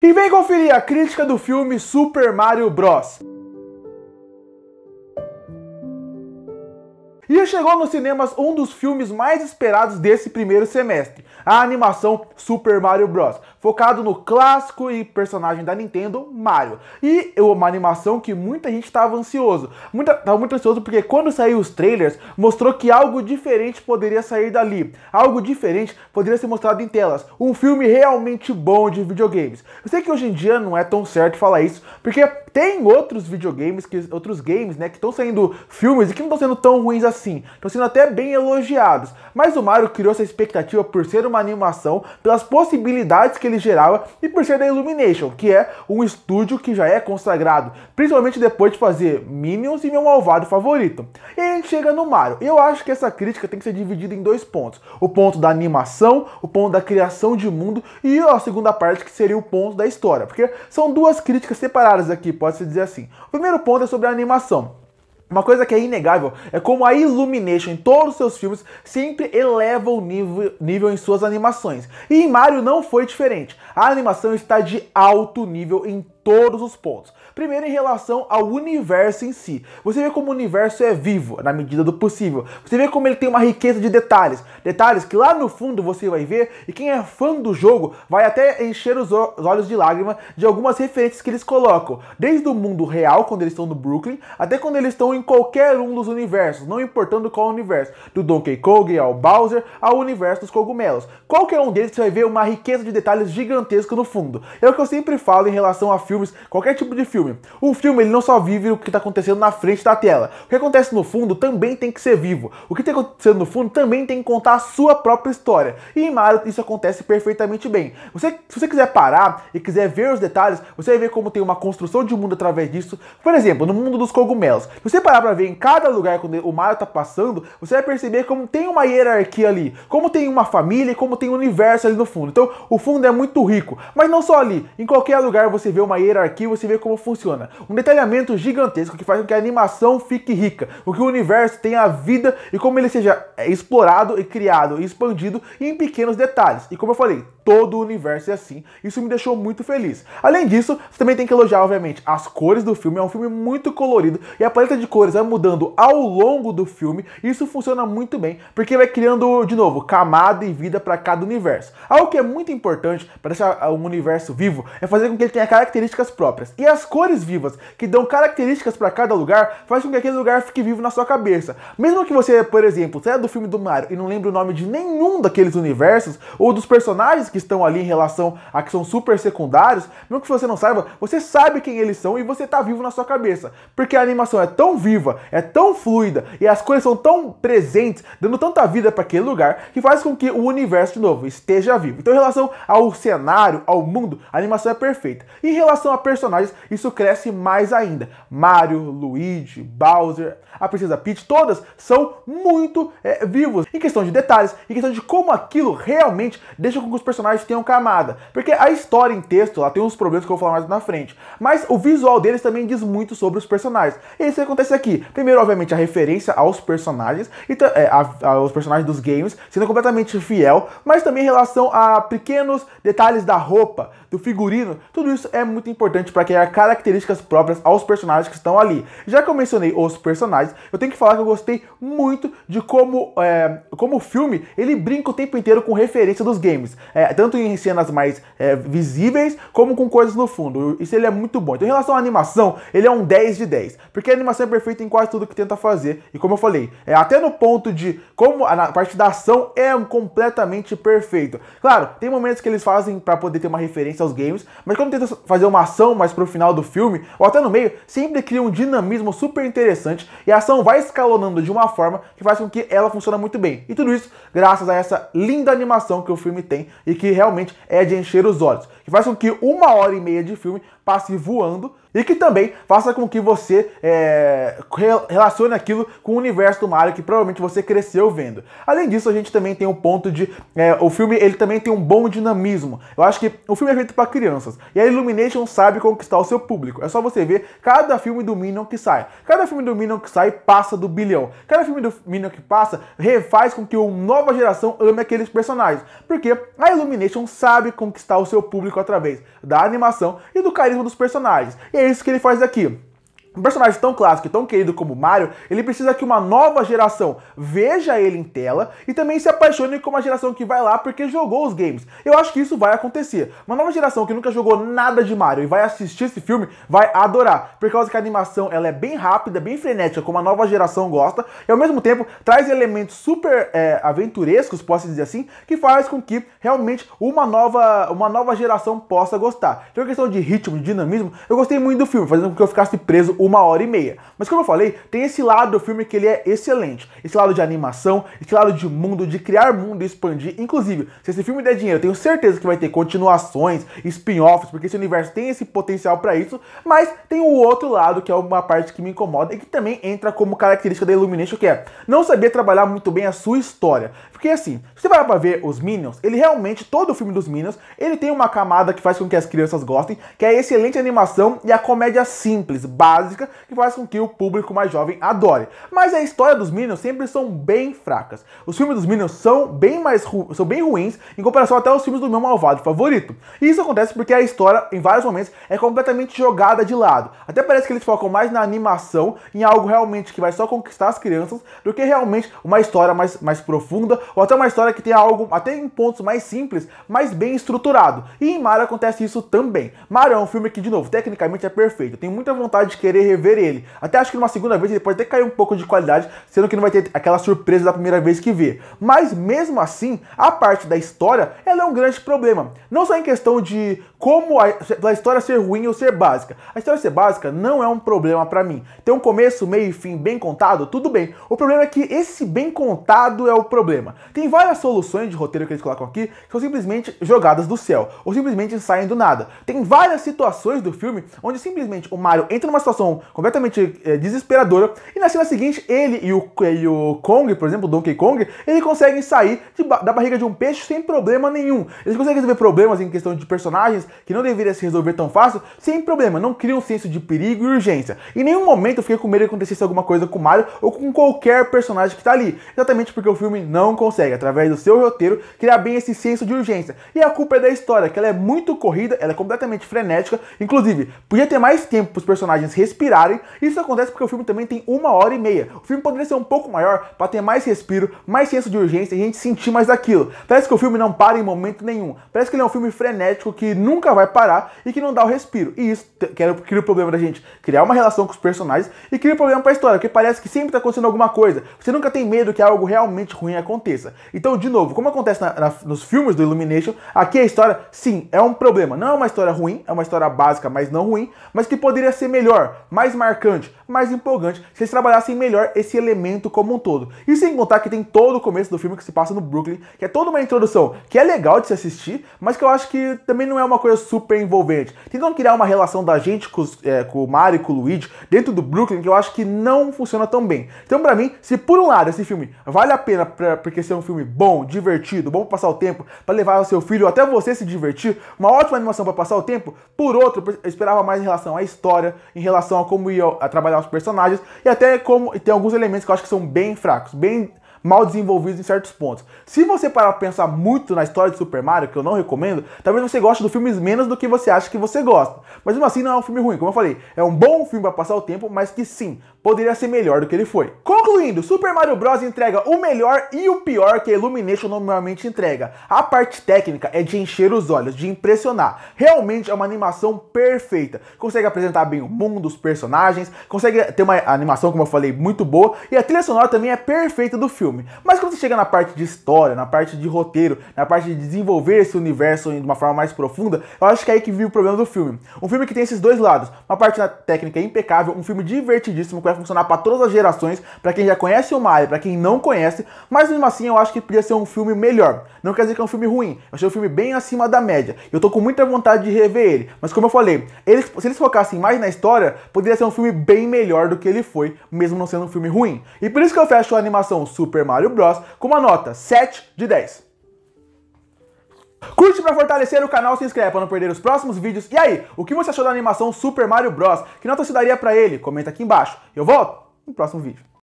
E vem conferir a crítica do filme Super Mario Bros. E chegou nos cinemas um dos filmes mais esperados desse primeiro semestre, a animação Super Mario Bros, focado no clássico e personagem da Nintendo, Mario. E uma animação que muita gente estava ansioso. Tava muito ansioso porque quando saiu os trailers, mostrou que algo diferente poderia sair dali. Algo diferente poderia ser mostrado em telas. Um filme realmente bom de videogames. Eu sei que hoje em dia não é tão certo falar isso, porque tem outros videogames, outros games, né, que estão saindo filmes e que não estão sendo tão ruins assim. Estão sendo até bem elogiados. Mas o Mario criou essa expectativa por ser uma animação, pelas possibilidades que ele gerava e por ser da Illumination, que é um estúdio que já é consagrado, principalmente depois de fazer Minions e meu malvado favorito. E aí a gente chega no Mario. Eu acho que essa crítica tem que ser dividida em dois pontos. O ponto da animação, o ponto da criação de mundo e a segunda parte que seria o ponto da história. Porque são duas críticas separadas aqui, pode-se dizer assim. O primeiro ponto é sobre a animação. Uma coisa que é inegável é como a Illumination em todos os seus filmes sempre eleva o nível em suas animações. E em Mario não foi diferente. A animação está de alto nível em todos os pontos. Primeiro, em relação ao universo em si. Você vê como o universo é vivo, na medida do possível. Você vê como ele tem uma riqueza de detalhes. Detalhes que lá no fundo você vai ver, e quem é fã do jogo vai até encher os olhos de lágrima de algumas referências que eles colocam. Desde o mundo real, quando eles estão no Brooklyn, até quando eles estão em qualquer um dos universos, não importando qual universo. Do Donkey Kong ao Bowser, ao universo dos cogumelos. Qualquer um deles você vai ver uma riqueza de detalhes gigantesca no fundo. É o que eu sempre falo em relação a filmes, qualquer tipo de filme. O filme ele não só vive o que está acontecendo na frente da tela. O que acontece no fundo também tem que ser vivo. O que está acontecendo no fundo também tem que contar a sua própria história. E em Mario isso acontece perfeitamente bem. Se você quiser parar e quiser ver os detalhes, você vai ver como tem uma construção de mundo através disso. Por exemplo, no mundo dos cogumelos. Se você parar para ver em cada lugar quando o Mario está passando, você vai perceber como tem uma hierarquia ali. Como tem uma família e como tem um universo ali no fundo. Então o fundo é muito rico. Mas não só ali. Em qualquer lugar você vê uma hierarquia, você vê como funciona. Um detalhamento gigantesco que faz com que a animação fique rica, com que o universo tenha vida e como ele seja explorado e criado e expandido em pequenos detalhes. E como eu falei, todo o universo é assim. Isso me deixou muito feliz. Além disso, você também tem que elogiar, obviamente, as cores do filme. É um filme muito colorido e a paleta de cores vai mudando ao longo do filme. E isso funciona muito bem, porque vai criando, de novo, camada e vida para cada universo. Algo que é muito importante para deixar um universo vivo é fazer com que ele tenha características próprias. E as cores vivas, que dão características para cada lugar, faz com que aquele lugar fique vivo na sua cabeça. Mesmo que você, por exemplo, saia do filme do Mario e não lembre o nome de nenhum daqueles universos, ou dos personagens que estão ali em relação a que são super secundários, mesmo que você não saiba, você sabe quem eles são e você tá vivo na sua cabeça. Porque a animação é tão viva, é tão fluida, e as cores são tão presentes, dando tanta vida para aquele lugar, que faz com que o universo, de novo, esteja vivo. Então, em relação ao cenário, ao mundo, a animação é perfeita. E em relação a personagens, isso cresce mais ainda. Mario, Luigi, Bowser, a Princesa Peach, todas são muito vivos em questão de detalhes, em questão de como aquilo realmente deixa com que os personagens tenham camada. Porque a história em texto, ela tem uns problemas que eu vou falar mais na frente, mas o visual deles também diz muito sobre os personagens. E isso acontece aqui. Primeiro, obviamente, a referência aos personagens, aos personagens dos games, sendo completamente fiel, mas também em relação a pequenos detalhes da roupa, do figurino, tudo isso é muito importante para criar características próprias aos personagens que estão ali. Já que eu mencionei os personagens, eu tenho que falar que eu gostei muito de como o filme ele brinca o tempo inteiro com referência dos games, tanto em cenas mais visíveis como com coisas no fundo. Isso ele é muito bom. Então, em relação à animação, ele é um 10 de 10, porque a animação é perfeita em quase tudo que tenta fazer. E como eu falei, até no ponto de como a parte da ação é completamente perfeito. Claro, tem momentos que eles fazem para poder ter uma referência aos games, mas quando tenta fazer uma ação mais pro final do filme, ou até no meio, sempre cria um dinamismo super interessante e a ação vai escalonando de uma forma que faz com que ela funcione muito bem. E tudo isso graças a essa linda animação que o filme tem e que realmente é de encher os olhos, que faz com que 1h30 de filme passe voando e que também faça com que você relacione aquilo com o universo do Mario que provavelmente você cresceu vendo. Além disso, a gente também tem um ponto de... o filme ele também tem um bom dinamismo. Eu acho que o filme é feito para crianças e a Illumination sabe conquistar o seu público. É só você ver cada filme do Minion que sai. Cada filme do Minion que sai passa do bilhão. Cada filme do Minion que passa faz com que uma nova geração ame aqueles personagens. Porque a Illumination sabe conquistar o seu público através da animação e do carisma dos personagens. E é isso que ele faz aqui. Um personagem tão clássico e tão querido como Mario, ele precisa que uma nova geração veja ele em tela e também se apaixone com uma geração que vai lá porque jogou os games. Eu acho que isso vai acontecer. Uma nova geração que nunca jogou nada de Mario e vai assistir esse filme vai adorar, por causa que a animação ela é bem rápida, bem frenética, como a nova geração gosta, e ao mesmo tempo traz elementos super aventurescos, posso dizer assim, que faz com que realmente uma nova geração possa gostar. Então, a questão de ritmo, de dinamismo, eu gostei muito do filme, fazendo com que eu ficasse preso 1h30. Mas como eu falei, tem esse lado do filme que ele é excelente. Esse lado de animação, esse lado de mundo, de criar mundo e expandir. Inclusive, se esse filme der dinheiro, eu tenho certeza que vai ter continuações, spin-offs, porque esse universo tem esse potencial para isso. Mas tem o outro lado, que é uma parte que me incomoda e que também entra como característica da Illumination, que é não saber trabalhar muito bem a sua história. Porque assim, se você vai pra ver os Minions, ele realmente, todo o filme dos Minions, ele tem uma camada que faz com que as crianças gostem, que é a excelente animação e a comédia simples, básica, que faz com que o público mais jovem adore. Mas a história dos Minions sempre são bem fracas. Os filmes dos Minions são bem ruins em comparação até aos filmes do meu malvado favorito. E isso acontece porque a história, em vários momentos, é completamente jogada de lado. Até parece que eles focam mais na animação, em algo realmente que vai só conquistar as crianças, do que realmente uma história mais profunda, ou até uma história que tem algo, até em pontos mais simples, mas bem estruturado. E em Mario acontece isso também. Mario é um filme que, de novo, tecnicamente é perfeito. Eu tenho muita vontade de querer rever ele. Até acho que numa segunda vez ele pode até cair um pouco de qualidade, sendo que não vai ter aquela surpresa da primeira vez que vê. Mas mesmo assim, a parte da história, ela é um grande problema. Não só em questão de como a história ser ruim ou ser básica. A história ser básica não é um problema pra mim. Ter um começo, meio e fim bem contado, tudo bem. O problema é que esse bem contado é o problema. Tem várias soluções de roteiro que eles colocam aqui que são simplesmente jogadas do céu, ou simplesmente saem do nada. Tem várias situações do filme onde simplesmente o Mario entra numa situação completamente desesperadora e na cena seguinte ele e o Kong, por exemplo, o Donkey Kong, eles conseguem sair da barriga de um peixe sem problema nenhum. Eles conseguem resolver problemas em questão de personagens que não deveria se resolver tão fácil, sem problema, não cria um senso de perigo e urgência. Em nenhum momento eu fiquei com medo de acontecesse alguma coisa com o Mario ou com qualquer personagem que tá ali, exatamente porque o filme não consegue, através do seu roteiro, criar bem esse senso de urgência. E a culpa é da história, que ela é muito corrida, ela é completamente frenética, inclusive, podia ter mais tempo para os personagens respirarem. Isso acontece porque o filme também tem 1h30. O filme poderia ser um pouco maior para ter mais respiro, mais senso de urgência e a gente sentir mais daquilo. Parece que o filme não para em momento nenhum. Parece que ele é um filme frenético que nunca vai parar e que não dá o respiro. E isso cria o problema da gente criar uma relação com os personagens e cria o problema para a história, porque parece que sempre está acontecendo alguma coisa. Você nunca tem medo que algo realmente ruim aconteça. Então, de novo, como acontece nos filmes do Illumination, aqui a história, sim, é um problema. Não é uma história ruim, é uma história básica, mas não ruim, mas que poderia ser melhor, mais marcante, mais empolgante, se eles trabalhassem melhor esse elemento como um todo. E sem contar que tem todo o começo do filme que se passa no Brooklyn, que é toda uma introdução que é legal de se assistir, mas que eu acho que também não é uma coisa super envolvente. Tentam criar uma relação da gente com o Mario e com o Luigi dentro do Brooklyn que eu acho que não funciona tão bem. Então, pra mim, se por um lado esse filme vale a pena porque ser um filme bom, divertido, bom pra passar o tempo, pra levar o seu filho ou até você se divertir, uma ótima animação pra passar o tempo, por outro, eu esperava mais em relação à história, em relação a como ia a trabalhar os personagens e até como tem alguns elementos que eu acho que são bem fracos, bem mal desenvolvidos em certos pontos. Se você parar pra pensar muito na história de Super Mario, que eu não recomendo, talvez você goste do filme menos do que você acha que você gosta. Mas mesmo assim não é um filme ruim, como eu falei, é um bom filme pra passar o tempo, mas que sim, poderia ser melhor do que ele foi. Concluindo, Super Mario Bros. Entrega o melhor e o pior que a Illumination normalmente entrega. A parte técnica é de encher os olhos, de impressionar. Realmente é uma animação perfeita. Consegue apresentar bem o mundo, os personagens, consegue ter uma animação, como eu falei, muito boa, e a trilha sonora também é perfeita do filme. Mas quando você chega na parte de história, na parte de roteiro, na parte de desenvolver esse universo de uma forma mais profunda, eu acho que é aí que vive o problema do filme. Um filme que tem esses dois lados. Uma parte técnica impecável, um filme divertidíssimo, que vai funcionar para todas as gerações, para quem já conhece o Mario, para quem não conhece, mas mesmo assim eu acho que podia ser um filme melhor. Não quer dizer que é um filme ruim, eu achei um filme bem acima da média. Eu tô com muita vontade de rever ele, mas como eu falei, se eles focassem mais na história, poderia ser um filme bem melhor do que ele foi, mesmo não sendo um filme ruim. E por isso que eu fecho a animação Super Mario Bros. Com uma nota 7 de 10. Curte pra fortalecer o canal, se inscreve pra não perder os próximos vídeos. E aí, o que você achou da animação Super Mario Bros? Que nota você daria pra ele? Comenta aqui embaixo. Eu volto no próximo vídeo.